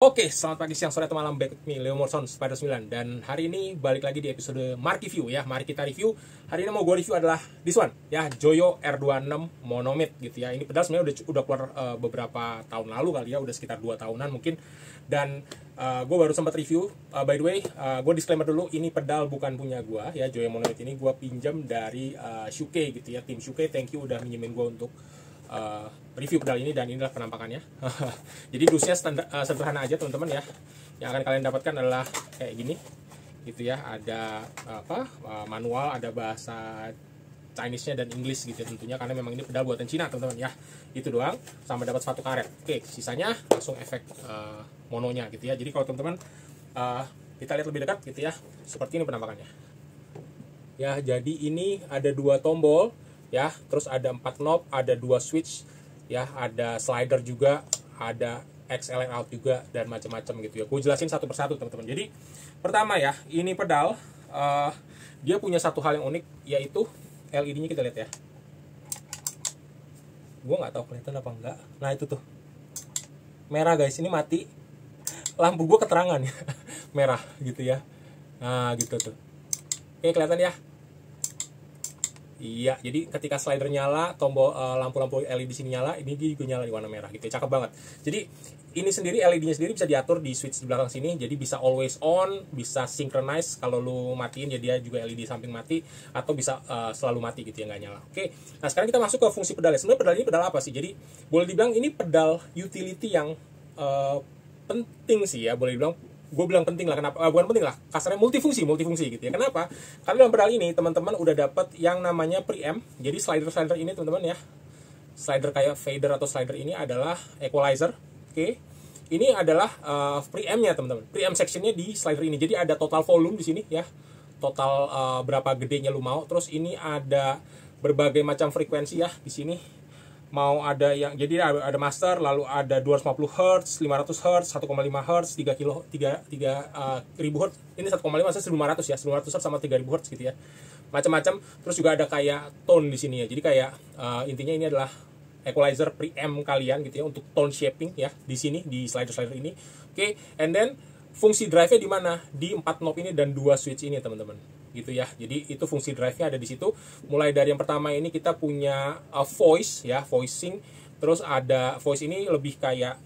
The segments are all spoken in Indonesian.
Oke, selamat pagi, siang, sore, atau malam. Back with me, Leo Morrison, Spider 9. Dan hari ini balik lagi di episode Mark Review ya. Mari kita review. Hari ini mau gue review adalah this one ya, Joyo R26 Monomate gitu ya. Ini pedal sebenarnya udah keluar beberapa tahun lalu kali ya, udah sekitar 2 tahunan mungkin. Dan gue baru sempat review. By the way, gue disclaimer dulu, ini pedal bukan punya gue ya. Joyo Monomate ini gue pinjam dari Shuke gitu ya. Tim Shuke, thank you udah minjemin gue untuk review pedal ini, dan inilah penampakannya. Jadi dusnya sederhana aja teman-teman ya. Yang akan kalian dapatkan adalah kayak gini gitu ya. Ada manual, ada bahasa Chinese-nya dan English gitu ya, tentunya karena memang ini pedal buatan Cina teman-teman ya. Itu doang, sama dapat sepatu karet. Oke, sisanya langsung efek mononya gitu ya. Jadi kalau teman-teman kita lihat lebih dekat gitu ya, seperti ini penampakannya ya. Jadi ini ada 2 tombol ya, terus ada 4 knob, ada 2 switch ya, ada slider juga, ada XLR out juga, dan macam-macam gitu ya. Gue jelasin satu persatu teman-teman. Jadi pertama ya, ini pedal dia punya satu hal yang unik, yaitu LED-nya. Kita lihat ya, gue nggak tahu kelihatan apa enggak. Nah itu tuh merah guys, ini mati. Lampu gue keterangan ya merah gitu ya. Nah gitu tuh, oke kelihatan ya. Iya, jadi ketika slider nyala, tombol lampu-lampu LED sini nyala, ini juga nyala di warna merah gitu. Cakep banget. Jadi ini sendiri, LED-nya sendiri bisa diatur di switch di belakang sini. Jadi bisa always on, bisa synchronize. Kalau lu matiin ya dia juga LED samping mati, atau bisa selalu mati gitu ya, nggak nyala. Oke, nah sekarang kita masuk ke fungsi pedalnya. Sebenarnya pedal ini pedal apa sih? Jadi boleh dibilang ini pedal utility yang penting sih ya, boleh dibilang. Gue bilang penting lah, kenapa? Bukan penting lah, kasarnya multifungsi gitu ya. Kenapa? Karena dalam pedal ini teman-teman udah dapat yang namanya preamp. Jadi slider ini teman-teman ya, slider kayak fader atau slider ini adalah equalizer. Oke, ini adalah preampnya teman-teman. Preamp sectionnya di slider ini. Jadi ada total volume di sini ya, total berapa gedenya lu mau. Terus ini ada berbagai macam frekuensi ya di sini. Mau ada yang, jadi ada master, lalu ada 250 Hz, 500 Hz, 1,5 Hz, 3 ribu Hz. Ini 1,5 maksudnya 1500 ya, 1500 Hz sama 3000 Hz gitu ya. Macam-macam. Terus juga ada kayak tone di sini ya. Jadi kayak intinya ini adalah equalizer preamp kalian gitu ya, untuk tone shaping ya di sini, di slider ini. Oke, and then fungsi drive-nya di mana? Di 4 knob ini dan 2 switch ini teman-teman gitu ya. Jadi itu fungsi drive-nya ada di situ. Mulai dari yang pertama ini kita punya voice ya, voicing. Terus ada voice ini lebih kayak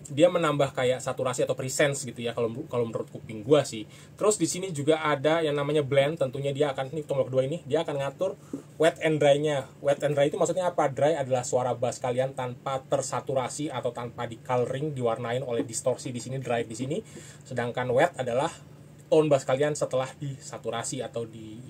dia menambah kayak saturasi atau presence gitu ya, kalau menurut kuping gua sih. Terus di sini juga ada yang namanya blend. Tentunya dia akan, ini tombol kedua ini, dia akan ngatur wet and dry-nya. Wet and dry itu maksudnya apa? Dry adalah suara bass kalian tanpa tersaturasi atau tanpa di coloring, diwarnain oleh distorsi di sini, dry di sini. Sedangkan wet adalah tone bass kalian setelah disaturasi atau di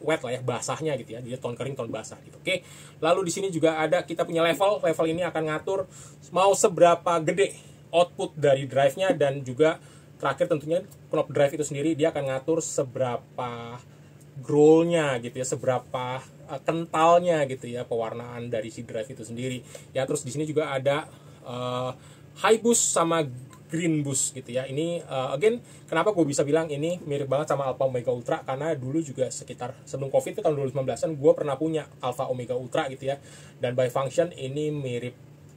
wet lah ya, basahnya gitu ya. Jadi tone kering, tone basah gitu. Oke. Lalu di sini juga ada, kita punya level. Level ini akan ngatur mau seberapa gede output dari drive-nya, dan juga terakhir tentunya knob drive itu sendiri dia akan ngatur seberapa growl-nya gitu ya, seberapa kentalnya gitu ya pewarnaan dari si drive itu sendiri. Ya terus di sini juga ada high boost sama green boost gitu ya. Ini again, kenapa gue bisa bilang ini mirip banget sama Alpha Omega Ultra, karena dulu juga sekitar sebelum Covid itu tahun 2019an gue pernah punya Alpha Omega Ultra gitu ya. Dan by function ini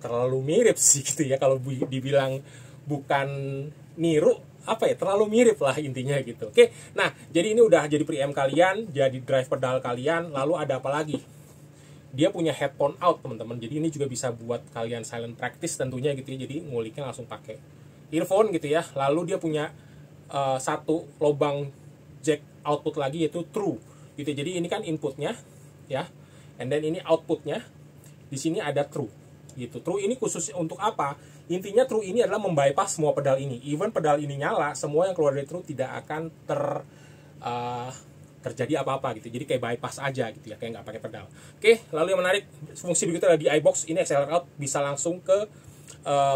terlalu mirip sih gitu ya, kalau dibilang bukan niru, terlalu mirip lah intinya gitu. Oke, nah jadi ini udah jadi preamp kalian, jadi drive pedal kalian. Lalu ada apa lagi? Dia punya headphone out teman-teman. Jadi ini juga bisa buat kalian silent practice tentunya gitu ya. Jadi nguliknya langsung pakai earphone gitu ya. Lalu dia punya satu lubang jack output lagi, yaitu true gitu. Jadi ini kan inputnya ya, and then ini outputnya. Di sini ada true gitu. True ini khusus untuk apa? Intinya true ini adalah membypass semua pedal ini. Even pedal ini nyala, semua yang keluar dari true tidak akan terjadi apa-apa gitu. Jadi kayak bypass aja gitu ya, kayak nggak pakai pedal. Oke, lalu yang menarik, fungsi berikutnya adalah di iBox. Ini XLR out, bisa langsung ke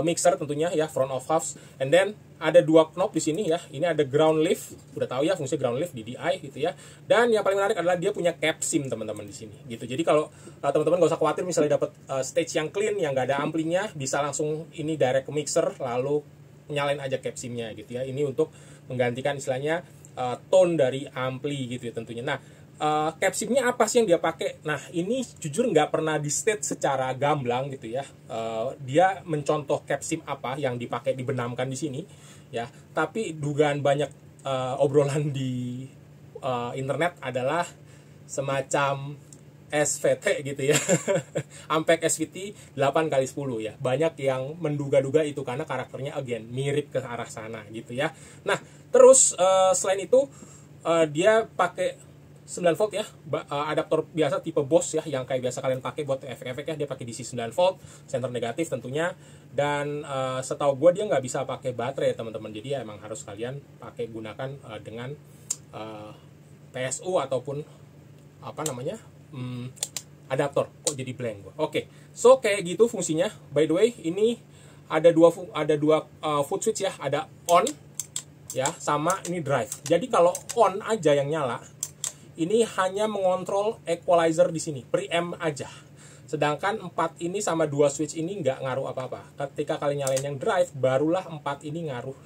mixer tentunya ya, front of house. And then ada 2 knob di sini ya. Ini ada ground lift, udah tahu ya fungsi ground lift, DDI gitu ya. Dan yang paling menarik adalah dia punya cap sim teman-teman di sini gitu. Jadi kalau teman-teman nggak usah khawatir misalnya dapat stage yang clean, yang nggak ada amplinya, bisa langsung ini direct ke mixer, lalu nyalain aja cap simnya gitu ya. Ini untuk menggantikan istilahnya tone dari ampli gitu ya tentunya. Nah capsicnya apa sih yang dia pakai? Nah, ini jujur nggak pernah di state secara gamblang gitu ya. Dia mencontoh capsim apa yang dipakai dibenamkan di sini ya. Tapi dugaan banyak obrolan di internet adalah semacam SVT gitu ya. Ampek SVT 8x10 ya. Banyak yang menduga-duga itu karena karakternya again mirip ke arah sana gitu ya. Nah, terus selain itu dia pakai 9 volt ya, adaptor biasa tipe Bose ya, yang kayak biasa kalian pakai buat efek-efek ya. Dia pakai DC 9 volt, center negatif tentunya. Dan setahu gue dia nggak bisa pakai baterai teman-teman, jadi ya emang harus kalian pakai gunakan dengan PSU ataupun apa namanya adaptor. Kok jadi blank gue. Oke, so kayak gitu fungsinya. By the way, ini ada dua foot switch ya, ada on ya, sama ini drive. Jadi kalau on aja yang nyala, ini hanya mengontrol equalizer di sini, preamp aja. Sedangkan 4 ini sama 2 switch ini nggak ngaruh apa-apa. Ketika kalian nyalain yang drive, barulah 4 ini ngaruh.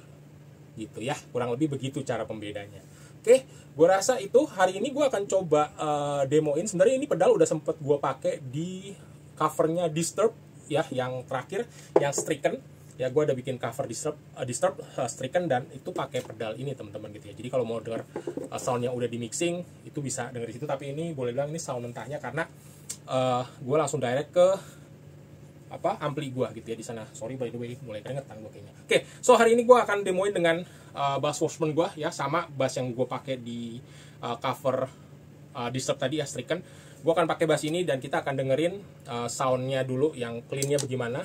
Gitu ya, kurang lebih begitu cara pembedanya. Oke, gue rasa itu hari ini gue akan coba demoin. Sebenarnya ini pedal udah sempet gue pakai di covernya Disturb ya, yang terakhir, yang Stricken. Ya, gue udah bikin cover Disturb Stricken, dan itu pakai pedal ini teman-teman gitu ya. Jadi kalau mau denger sound yang udah di mixing itu bisa denger di situ. Tapi ini boleh bilang ini sound mentahnya karena gue langsung direct ke ampli gue gitu ya di sana. Sorry by the way, mulai keringetan gue kayaknya. Oke, so hari ini gue akan demoin dengan bass Watchman gue ya, sama bass yang gue pakai di cover Disturb tadi ya, Stricken. Gue akan pakai bass ini dan kita akan dengerin soundnya dulu, yang cleannya bagaimana,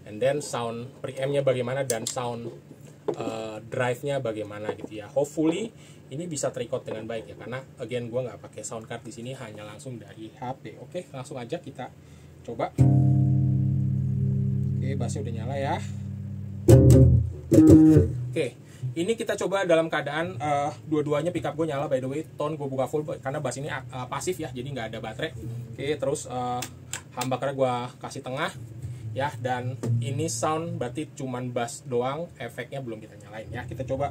and then sound preamp-nya bagaimana, dan sound drive-nya bagaimana gitu ya. Hopefully ini bisa terrecord dengan baik ya, karena again gue nggak pakai sound card di sini, hanya langsung dari HP. Oke, langsung aja kita coba. Oke, bassnya udah nyala ya. Oke, ini kita coba dalam keadaan dua-duanya pickup gue nyala. By the way, tone gue buka full karena bass ini pasif ya, jadi nggak ada baterai. Oke, terus humbucker gue kasih tengah ya, dan ini sound berarti cuman bass doang, efeknya belum kita nyalain ya. Kita coba.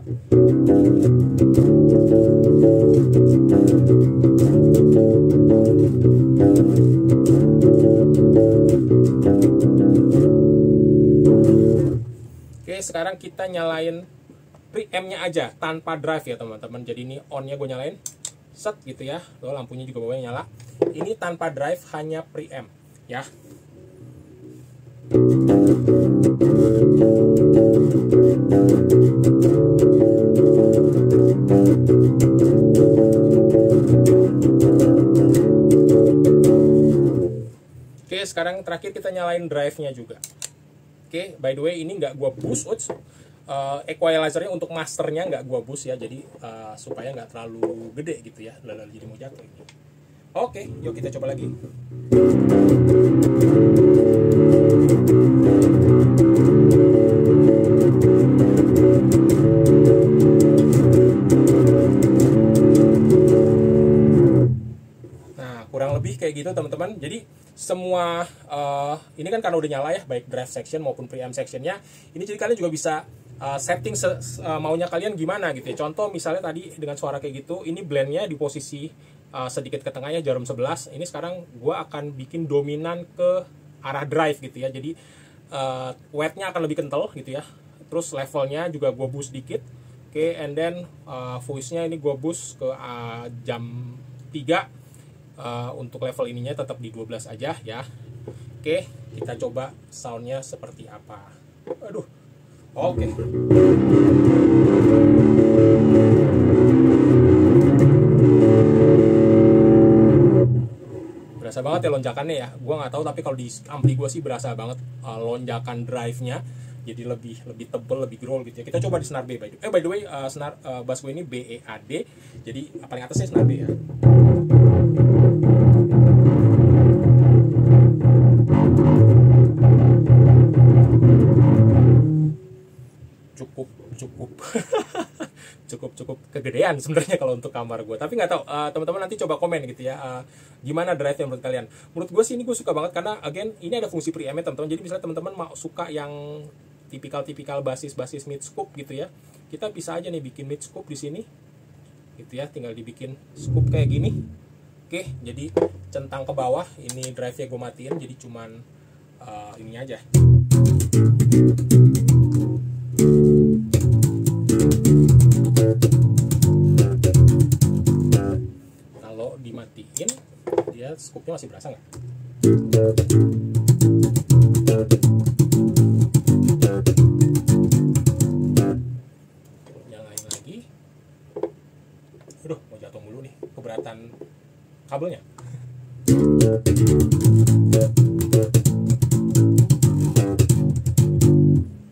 Oke, sekarang kita nyalain preamp-nya aja tanpa drive ya teman-teman. Jadi ini on-nya gue nyalain set gitu ya. Tuh, lampunya juga bawahnya nyala. Ini tanpa drive, hanya preamp ya. Oke, sekarang terakhir kita nyalain drive-nya juga. Oke, by the way ini nggak gua boost, equalizer-nya untuk masternya nggak gua boost ya, jadi supaya nggak terlalu gede gitu ya, lalu jadi mau jatuh ini. Oke, yuk kita coba lagi. Nah, kurang lebih kayak gitu teman-teman. Jadi semua ini kan karena udah nyala ya, baik drive section maupun preamp sectionnya. Ini jadi kalian juga bisa setting maunya kalian gimana gitu ya. Contoh misalnya tadi dengan suara kayak gitu, ini blendnya di posisi sedikit ke tengahnya, jarum 11. Ini sekarang gue akan bikin dominan ke arah drive gitu ya. Jadi wetnya akan lebih kental gitu ya. Terus levelnya juga gue boost dikit. Oke, and then voice-nya ini gue boost ke jam 3. Untuk level ininya tetap di 12 aja ya. Oke, kita coba soundnya seperti apa. Aduh, oke. Berasa banget ya lonjakannya ya. Gua nggak tahu, tapi kalau di ampli gua sih berasa banget lonjakan drive-nya. Jadi lebih tebel, lebih growl gitu ya. Kita coba di senar B by the way, senar bass gue ini BEAD. Jadi paling atasnya senar B ya. cukup kegedean sebenarnya kalau untuk kamar gue, tapi nggak tahu, teman-teman nanti coba komen gitu ya, gimana drive yang menurut kalian. Menurut gue sih ini gue suka banget karena again ini ada fungsi preamp teman-teman. Jadi misalnya teman-teman mau suka yang tipikal basis mid scoop gitu ya, kita bisa aja nih bikin mid scoop di sini gitu ya, tinggal dibikin scoop kayak gini Oke, jadi centang ke bawah, ini drive-nya gue matiin, jadi cuman ini aja. Kalau dimatiin, dia scoop-nya masih berasa nggak? Nyalain lagi. Aduh, mau jatuh mulu nih, keberatan kabelnya.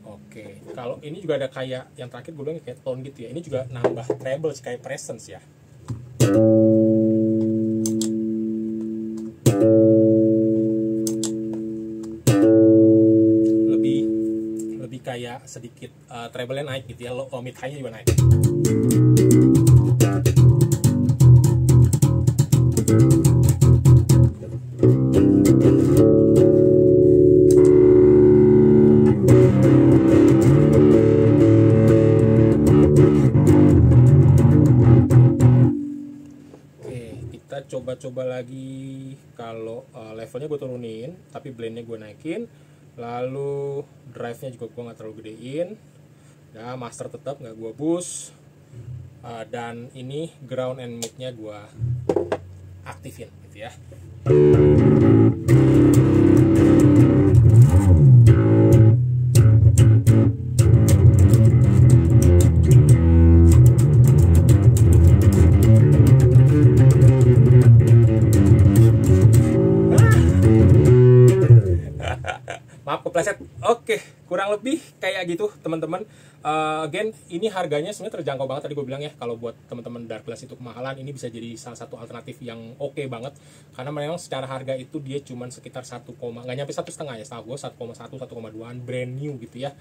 Oke, kalau ini juga ada kayak yang terakhir gue bilang kayak tone gitu ya. Ini juga nambah treble sih, kayak presence ya. Lebih kayak sedikit treble-nya naik gitu ya, low mid high-nya juga naik. Coba-coba lagi. Kalau levelnya gue turunin tapi blendnya gue naikin, lalu drive-nya juga gue nggak terlalu gedein, ya master tetap nggak gue boost, dan ini ground and mid-nya gue aktifin gitu ya. Maaf kepleset. Oke, kurang lebih kayak gitu teman-teman. Again, ini harganya sebenarnya terjangkau banget tadi gue bilang ya. Kalau buat teman-teman dark glass itu kemahalan, ini bisa jadi salah satu alternatif yang oke banget. Karena memang secara harga itu dia cuman sekitar 1, nggak nyampe 1,5 ya, setahu gue 1,1, 1,2an brand new gitu ya.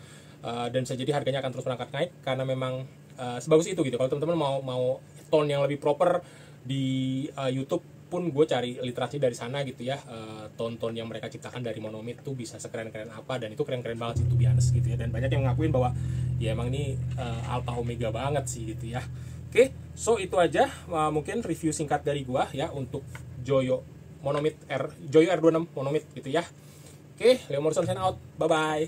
Dan bisa jadi harganya akan terus berangkat naik karena memang sebagus itu gitu. Kalau teman-teman mau tone yang lebih proper di YouTube pun gue cari literasi dari sana gitu ya, tone-tone yang mereka ciptakan dari monomid tuh bisa sekeren-keren apa, dan itu keren-keren banget sih, to be honest gitu ya. Dan banyak yang ngakuin bahwa ya emang ini alpha omega banget sih gitu ya. Oke, so itu aja mungkin review singkat dari gue ya untuk Joyo Monomid Joyo R26 monomid gitu ya. Oke, Leo Morrison sign out, bye bye.